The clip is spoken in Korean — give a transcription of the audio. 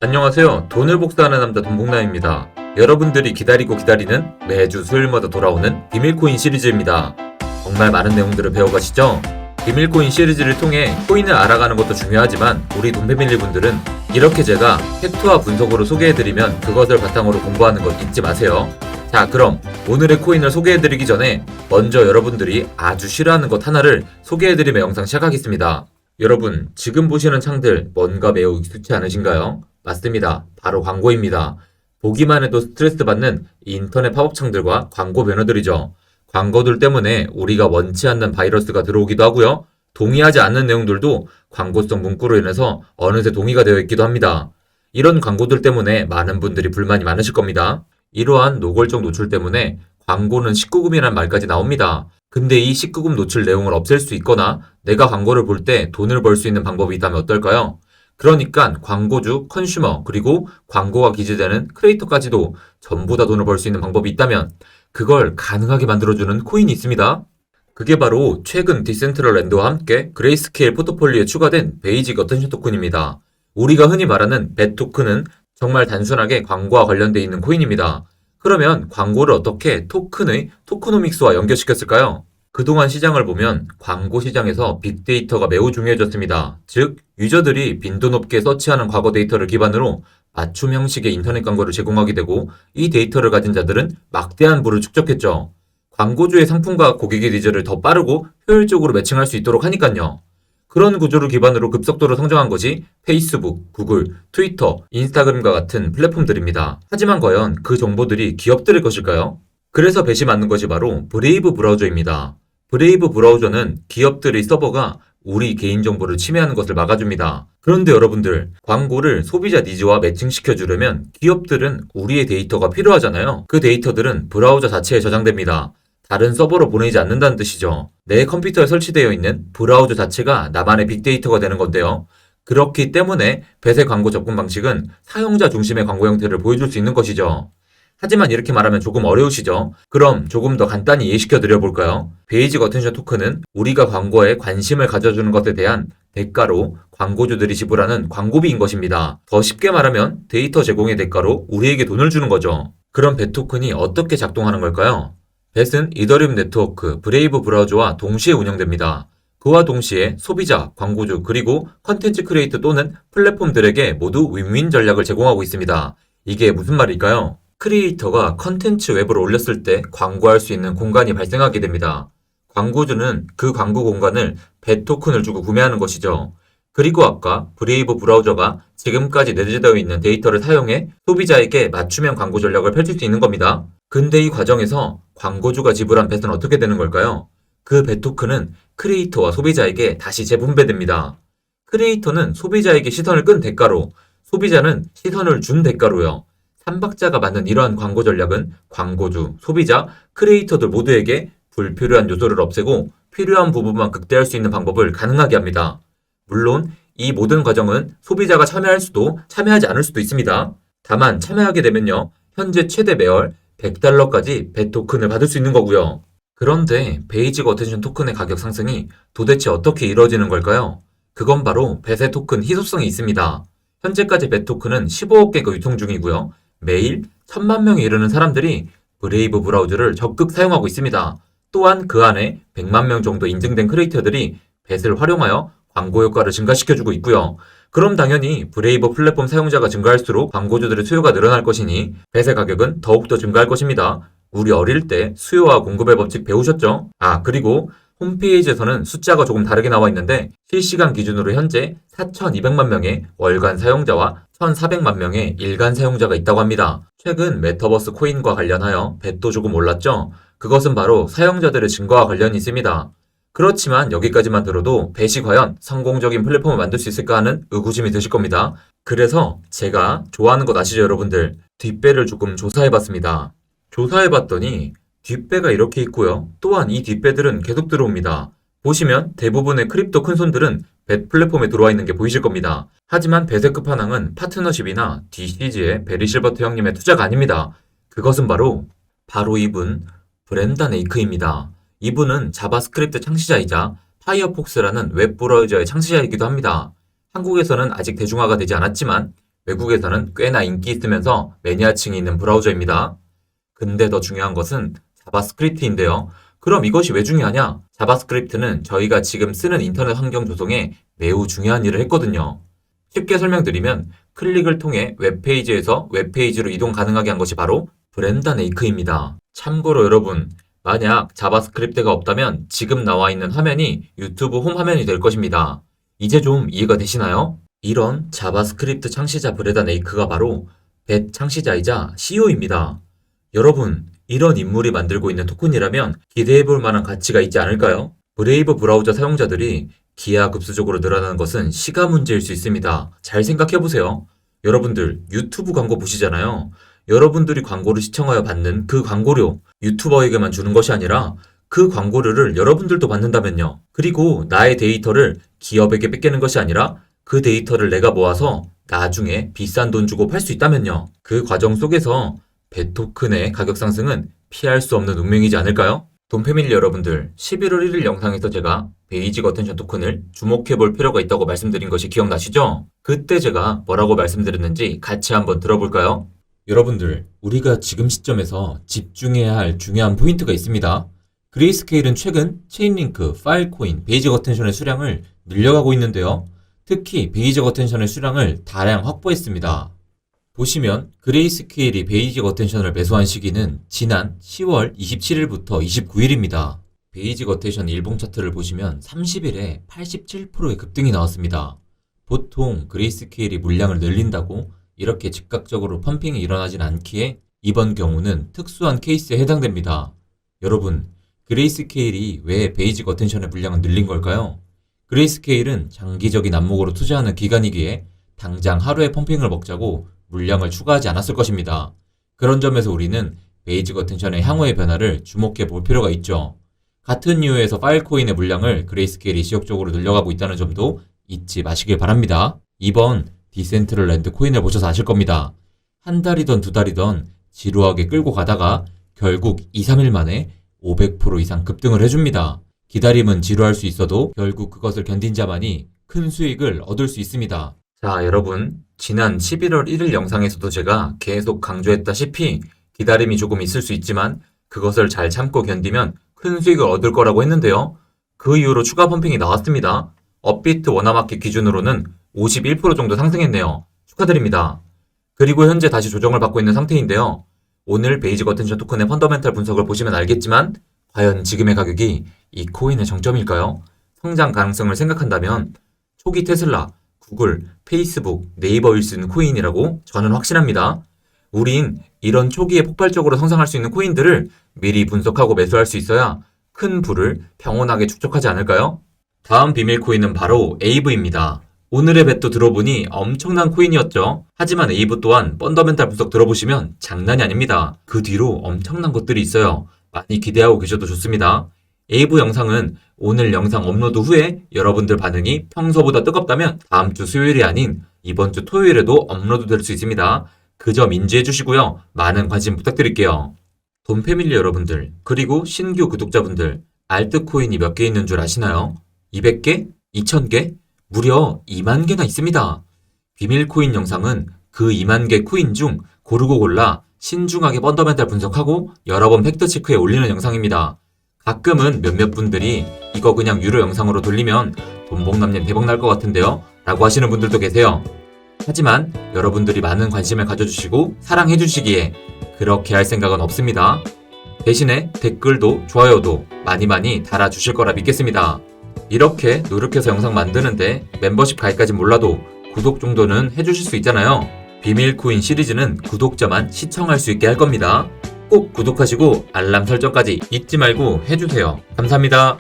안녕하세요. 돈을 복사하는 남자 돈복남입니다. 여러분들이 기다리고 기다리는 매주 수요일마다 돌아오는 비밀코인 시리즈입니다. 정말 많은 내용들을 배워가시죠? 비밀코인 시리즈를 통해 코인을 알아가는 것도 중요하지만 우리 돈패밀리 분들은 이렇게 제가 팩트와 분석으로 소개해드리면 그것을 바탕으로 공부하는 것 잊지 마세요. 자, 그럼 오늘의 코인을 소개해드리기 전에 먼저 여러분들이 아주 싫어하는 것 하나를 소개해드리며 영상 시작하겠습니다. 여러분, 지금 보시는 창들 뭔가 매우 익숙치 않으신가요? 맞습니다. 바로 광고입니다. 보기만 해도 스트레스 받는 인터넷 팝업 창들과 광고 배너들이죠. 광고들 때문에 우리가 원치 않는 바이러스가 들어오기도 하고요. 동의하지 않는 내용들도 광고성 문구로 인해서 어느새 동의가 되어 있기도 합니다. 이런 광고들 때문에 많은 분들이 불만이 많으실 겁니다. 이러한 노골적 노출 때문에 광고는 19금이라는 말까지 나옵니다. 근데 이 19금 노출 내용을 없앨 수 있거나 내가 광고를 볼 때 돈을 벌 수 있는 방법이 있다면 어떨까요? 그러니까 광고주, 컨슈머, 그리고 광고가 기재되는 크리에이터까지도 전부 다 돈을 벌 수 있는 방법이 있다면 그걸 가능하게 만들어주는 코인이 있습니다. 그게 바로 최근 디센트럴랜드와 함께 그레이스케일 포트폴리오에 추가된 베이직 어텐션 토큰입니다. 우리가 흔히 말하는 벳 토큰은 정말 단순하게 광고와 관련되어 있는 코인입니다. 그러면 광고를 어떻게 토큰의 토크노믹스와 연결시켰을까요? 그동안 시장을 보면 광고 시장에서 빅데이터가 매우 중요해졌습니다. 즉, 유저들이 빈도 높게 서치하는 과거 데이터를 기반으로 맞춤 형식의 인터넷 광고를 제공하게 되고 이 데이터를 가진 자들은 막대한 부를 축적했죠. 광고주의 상품과 고객의 니즈를 더 빠르고 효율적으로 매칭할 수 있도록 하니깐요. 그런 구조를 기반으로 급속도로 성장한 것이 페이스북, 구글, 트위터, 인스타그램과 같은 플랫폼들입니다. 하지만 과연 그 정보들이 기업들의 것일까요? 그래서 벳이 맞는 것이 바로 브레이브 브라우저입니다. 브레이브 브라우저는 기업들의 서버가 우리 개인정보를 침해하는 것을 막아줍니다. 그런데 여러분들, 광고를 소비자 니즈와 매칭시켜주려면 기업들은 우리의 데이터가 필요하잖아요. 그 데이터들은 브라우저 자체에 저장됩니다. 다른 서버로 보내지 않는다는 뜻이죠. 내 컴퓨터에 설치되어 있는 브라우저 자체가 나만의 빅데이터가 되는 건데요. 그렇기 때문에 벳의 광고 접근 방식은 사용자 중심의 광고 형태를 보여줄 수 있는 것이죠. 하지만 이렇게 말하면 조금 어려우시죠? 그럼 조금 더 간단히 이해시켜 드려볼까요? 베이직 어텐션 토큰은 우리가 광고에 관심을 가져주는 것에 대한 대가로 광고주들이 지불하는 광고비인 것입니다. 더 쉽게 말하면 데이터 제공의 대가로 우리에게 돈을 주는 거죠. 그럼 벳 토큰이 어떻게 작동하는 걸까요? 벳은 이더리움 네트워크, 브레이브 브라우저와 동시에 운영됩니다. 그와 동시에 소비자, 광고주, 그리고 컨텐츠 크리에이터 또는 플랫폼들에게 모두 윈윈 전략을 제공하고 있습니다. 이게 무슨 말일까요? 크리에이터가 컨텐츠 웹으로 올렸을 때 광고할 수 있는 공간이 발생하게 됩니다. 광고주는 그 광고 공간을 벳 토큰을 주고 구매하는 것이죠. 그리고 아까 브레이브 브라우저가 지금까지 내재되어 있는 데이터를 사용해 소비자에게 맞춤형 광고 전략을 펼칠 수 있는 겁니다. 근데 이 과정에서 광고주가 지불한 벳은 어떻게 되는 걸까요? 그 벳 토큰은 크리에이터와 소비자에게 다시 재분배됩니다. 크리에이터는 소비자에게 시선을 끈 대가로, 소비자는 시선을 준 대가로요. 삼박자가 맞는 이러한 광고 전략은 광고주, 소비자, 크리에이터들 모두에게 불필요한 요소를 없애고 필요한 부분만 극대화할 수 있는 방법을 가능하게 합니다. 물론 이 모든 과정은 소비자가 참여할 수도 참여하지 않을 수도 있습니다. 다만 참여하게 되면요, 현재 최대 매월 $100까지 벳 토큰을 받을 수 있는 거고요. 그런데 베이직 어텐션 토큰의 가격 상승이 도대체 어떻게 이루어지는 걸까요? 그건 바로 벳의 토큰 희소성이 있습니다. 현재까지 벳 토큰은 15억 개가 유통 중이고요. 매일 1000만 명에 이르는 사람들이 브레이브 브라우저를 적극 사용하고 있습니다. 또한 그 안에 100만 명 정도 인증된 크리에이터들이 벳을 활용하여 광고 효과를 증가시켜주고 있고요. 그럼 당연히 브레이브 플랫폼 사용자가 증가할수록 광고주들의 수요가 늘어날 것이니 벳의 가격은 더욱더 증가할 것입니다. 우리 어릴 때 수요와 공급의 법칙 배우셨죠? 그리고 홈페이지에서는 숫자가 조금 다르게 나와 있는데 실시간 기준으로 현재 4,200만 명의 월간 사용자와 1,400만 명의 일간 사용자가 있다고 합니다. 최근 메타버스 코인과 관련하여 벳도 조금 올랐죠? 그것은 바로 사용자들의 증가와 관련이 있습니다. 그렇지만 여기까지만 들어도 벳이 과연 성공적인 플랫폼을 만들 수 있을까 하는 의구심이 드실 겁니다. 그래서 제가 좋아하는 것 아시죠, 여러분들? 뒷배를 조금 조사해봤습니다. 조사해봤더니 뒷배가 이렇게 있고요. 또한 이 뒷배들은 계속 들어옵니다. 보시면 대부분의 크립토 큰손들은 벳 플랫폼에 들어와 있는 게 보이실 겁니다. 하지만 벳의 끝판왕은 파트너십이나 DCG의 베리 실버트 형님의 투자가 아닙니다. 그것은 바로 이분 브렌단 에이크입니다. 이분은 자바스크립트 창시자이자 파이어폭스라는 웹 브라우저의 창시자이기도 합니다. 한국에서는 아직 대중화가 되지 않았지만 외국에서는 꽤나 인기 있으면서 매니아층이 있는 브라우저입니다. 근데 더 중요한 것은 자바스크립트인데요. 그럼 이것이 왜 중요하냐? 자바스크립트는 저희가 지금 쓰는 인터넷 환경 조성에 매우 중요한 일을 했거든요. 쉽게 설명드리면 클릭을 통해 웹페이지에서 웹페이지로 이동 가능하게 한 것이 바로 브렌다 네이크입니다. 참고로 여러분, 만약 자바스크립트가 없다면 지금 나와 있는 화면이 유튜브 홈 화면이 될 것입니다. 이제 좀 이해가 되시나요? 이런 자바스크립트 창시자 브레다 네이크가 바로 벳 창시자이자 CEO입니다. 여러분, 이런 인물이 만들고 있는 토큰이라면 기대해볼 만한 가치가 있지 않을까요? 브레이브 브라우저 사용자들이 기하급수적으로 늘어나는 것은 시가 문제일 수 있습니다. 잘 생각해보세요. 여러분들 유튜브 광고 보시잖아요. 여러분들이 광고를 시청하여 받는 그 광고료, 유튜버에게만 주는 것이 아니라 그 광고료를 여러분들도 받는다면요. 그리고 나의 데이터를 기업에게 뺏기는 것이 아니라 그 데이터를 내가 모아서 나중에 비싼 돈 주고 팔 수 있다면요. 그 과정 속에서 벳 토큰의 가격 상승은 피할 수 없는 운명이지 않을까요? 돈패밀리 여러분들, 11월 1일 영상에서 제가 베이직 어텐션 토큰을 주목해볼 필요가 있다고 말씀드린 것이 기억나시죠? 그때 제가 뭐라고 말씀드렸는지 같이 한번 들어볼까요? 여러분들, 우리가 지금 시점에서 집중해야 할 중요한 포인트가 있습니다. 그레이스케일은 최근 체인링크, 파일코인, 베이직 어텐션의 수량을 늘려가고 있는데요. 특히 베이직 어텐션의 수량을 다량 확보했습니다. 보시면 그레이스케일이 베이직 어텐션을 매수한 시기는 지난 10월 27일부터 29일입니다. 베이직 어텐션 일봉 차트를 보시면 30일에 87%의 급등이 나왔습니다. 보통 그레이스케일이 물량을 늘린다고 이렇게 즉각적으로 펌핑이 일어나진 않기에 이번 경우는 특수한 케이스에 해당됩니다. 여러분, 그레이스케일이 왜 베이직 어텐션의 물량을 늘린 걸까요? 그레이스케일은 장기적인 안목으로 투자하는 기관이기에 당장 하루에 펌핑을 먹자고 물량을 추가하지 않았을 것입니다. 그런 점에서 우리는 베이직 어텐션의 향후의 변화를 주목해 볼 필요가 있죠. 같은 이유에서 파일코인의 물량을 그레이스케일이 지역적으로 늘려가고 있다는 점도 잊지 마시길 바랍니다. 이번 디센트럴랜드 코인을 보셔서 아실 겁니다. 한 달이던 두 달이던 지루하게 끌고 가다가 결국 2, 3일 만에 500% 이상 급등을 해줍니다. 기다림은 지루할 수 있어도 결국 그것을 견딘 자만이 큰 수익을 얻을 수 있습니다. 자, 여러분, 지난 11월 1일 영상에서도 제가 계속 강조했다시피 기다림이 조금 있을 수 있지만 그것을 잘 참고 견디면 큰 수익을 얻을 거라고 했는데요. 그 이후로 추가 펌핑이 나왔습니다. 업비트 워너마켓 기준으로는 51% 정도 상승했네요. 축하드립니다. 그리고 현재 다시 조정을 받고 있는 상태인데요. 오늘 베이직 어텐션 토큰의 펀더멘탈 분석을 보시면 알겠지만 과연 지금의 가격이 이 코인의 정점일까요? 성장 가능성을 생각한다면 초기 테슬라, 구글, 페이스북, 네이버일 수 있는 코인이라고 저는 확신합니다. 우린 이런 초기에 폭발적으로 성장할 수 있는 코인들을 미리 분석하고 매수할 수 있어야 큰 부를 평온하게 축적하지 않을까요? 다음 비밀 코인은 바로 에이브입니다. 오늘의 벳도 들어보니 엄청난 코인이었죠. 하지만 에이브 또한 펀더멘탈 분석 들어보시면 장난이 아닙니다. 그 뒤로 엄청난 것들이 있어요. 많이 기대하고 계셔도 좋습니다. 에이브 영상은 오늘 영상 업로드 후에 여러분들 반응이 평소보다 뜨겁다면 다음 주 수요일이 아닌 이번 주 토요일에도 업로드 될 수 있습니다. 그 점 인지해 주시고요. 많은 관심 부탁드릴게요. 돈패밀리 여러분들, 그리고 신규 구독자분들, 알트코인이 몇 개 있는 줄 아시나요? 200개? 2000개? 무려 2만 개나 있습니다. 비밀코인 영상은 그 2만 개 코인 중 고르고 골라 신중하게 펀더멘탈 분석하고 여러 번 팩트체크에 올리는 영상입니다. 가끔은 몇몇 분들이 이거 그냥 유료 영상으로 돌리면 돈복남님 대박 날 것 같은데요? 라고 하시는 분들도 계세요. 하지만 여러분들이 많은 관심을 가져주시고 사랑해주시기에 그렇게 할 생각은 없습니다. 대신에 댓글도 좋아요도 많이 달아주실 거라 믿겠습니다. 이렇게 노력해서 영상 만드는데 멤버십 가입까진 몰라도 구독 정도는 해주실 수 있잖아요. 비밀코인 시리즈는 구독자만 시청할 수 있게 할 겁니다. 꼭 구독하시고 알람 설정까지 잊지 말고 해주세요. 감사합니다.